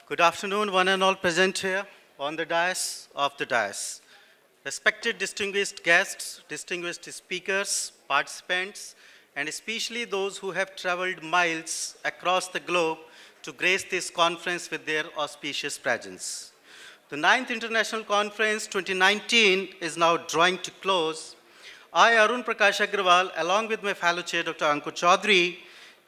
Good afternoon, one and all present here on the dais of the dais. Respected distinguished guests, distinguished speakers, participants, and especially those who have traveled miles across the globe to grace this conference with their auspicious presence. The 9th International Conference 2019 is now drawing to close. I, Ravi Prakash Aggarwal, along with my fellow chair, Dr. Ankur Chaudhary,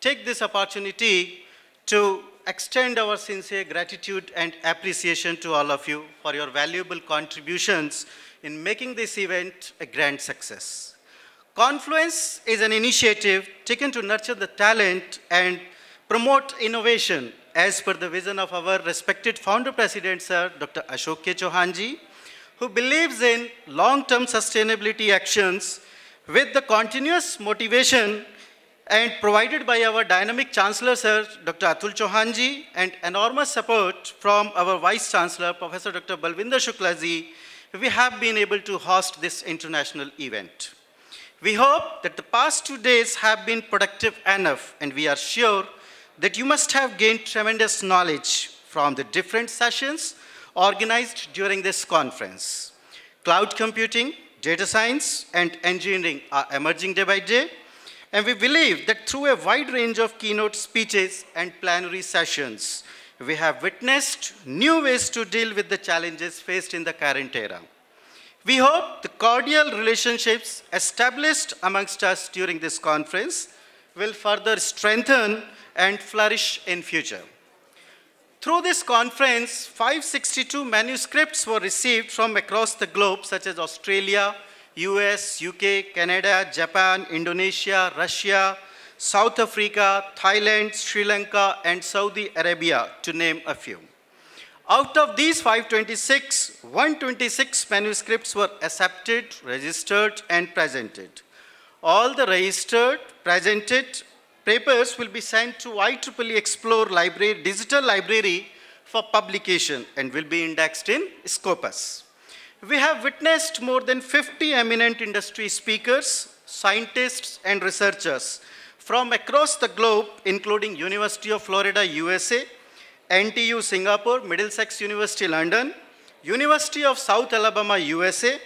take this opportunity to extend our sincere gratitude and appreciation to all of you for your valuable contributions in making this event a grand success. Confluence is an initiative taken to nurture the talent and promote innovation as per the vision of our respected founder president, Sir Dr. Ashok K. Chauhanji, who believes in long-term sustainability actions with the continuous motivation and provided by our dynamic Chancellor, Sir Dr. Atul Chauhanji, and enormous support from our Vice Chancellor, Professor Dr. Balvinder Shuklaji, we have been able to host this international event. We hope that the past 2 days have been productive enough, and we are sure that you must have gained tremendous knowledge from the different sessions organized during this conference. Cloud computing, data science, and engineering are emerging day by day, and we believe that through a wide range of keynote speeches and plenary sessions, we have witnessed new ways to deal with the challenges faced in the current era. We hope the cordial relationships established amongst us during this conference will further strengthen and flourish in future. Through this conference, 562 manuscripts were received from across the globe, such as Australia, US, UK, Canada, Japan, Indonesia, Russia, South Africa, Thailand, Sri Lanka, and Saudi Arabia, to name a few. Out of these 526, 126 manuscripts were accepted, registered, and presented. All the registered, presented papers will be sent to IEEE Explore Library, Digital Library for publication and will be indexed in Scopus. We have witnessed more than 50 eminent industry speakers, scientists, and researchers from across the globe, including University of Florida, USA, NTU, Singapore, Middlesex University, London, University of South Alabama, USA,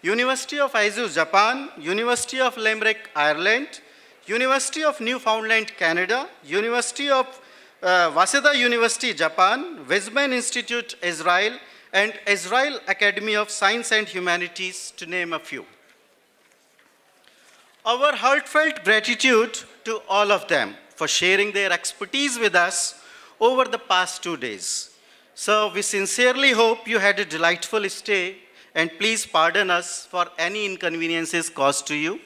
University of Aizu, Japan, University of Limerick, Ireland, University of Newfoundland, Canada, University of Waseda University, Japan, Weizmann Institute, Israel, and Israel Academy of Science and Humanities, to name a few. Our heartfelt gratitude to all of them for sharing their expertise with us over the past 2 days. So we sincerely hope you had a delightful stay, and please pardon us for any inconveniences caused to you.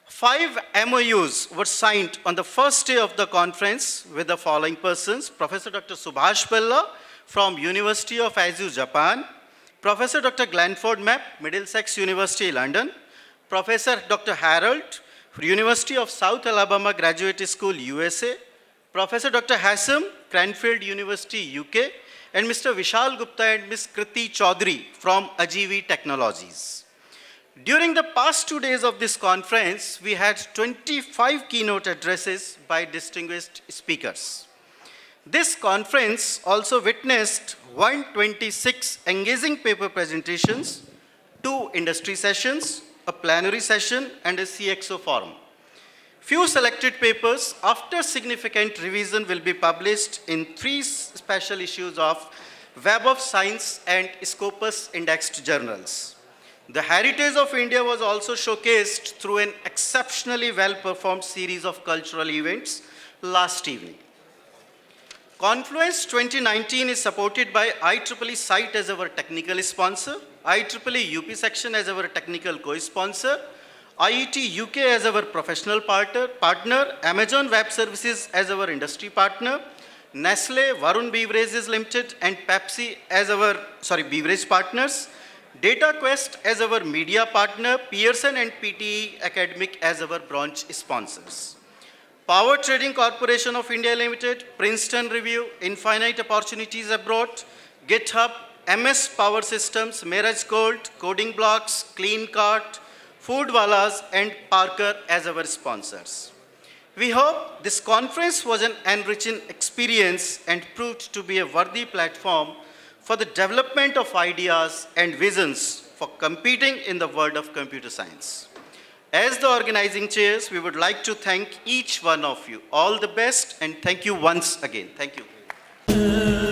5 MOUs were signed on the first day of the conference with the following persons: Professor Dr. Subhash Bella from University of Aizu, Japan, Professor Dr. Glenford Mapp, Middlesex University, London, Professor Dr. Harold, University of South Alabama Graduate School, USA, Professor Dr. Hassam, Cranfield University, UK, and Mr. Vishal Gupta and Ms. Kriti Chaudhary from Ajivi Technologies. During the past 2 days of this conference, we had 25 keynote addresses by distinguished speakers. This conference also witnessed 126 engaging paper presentations, 2 industry sessions, a plenary session, and a CXO forum. Few selected papers, after significant revision, will be published in 3 special issues of Web of Science and Scopus indexed journals. The heritage of India was also showcased through an exceptionally well-performed series of cultural events last evening. Confluence 2019 is supported by IEEE Site as our technical sponsor, IEEE UP section as our technical co-sponsor, IET UK as our professional partner, Amazon Web Services as our industry partner, Nestle, Varun Beverages Limited, and Pepsi as our beverage partners, DataQuest as our media partner, Pearson and PTE Academic as our branch sponsors. Power Trading Corporation of India Limited, Princeton Review, Infinite Opportunities Abroad, GitHub, MS Power Systems, Mirage Gold, Coding Blocks, Clean Cart, Foodwalas, and Parker as our sponsors. We hope this conference was an enriching experience and proved to be a worthy platform for the development of ideas and visions for competing in the world of computer science. As the organizing chairs, we would like to thank each one of you. All the best and thank you once again. Thank you.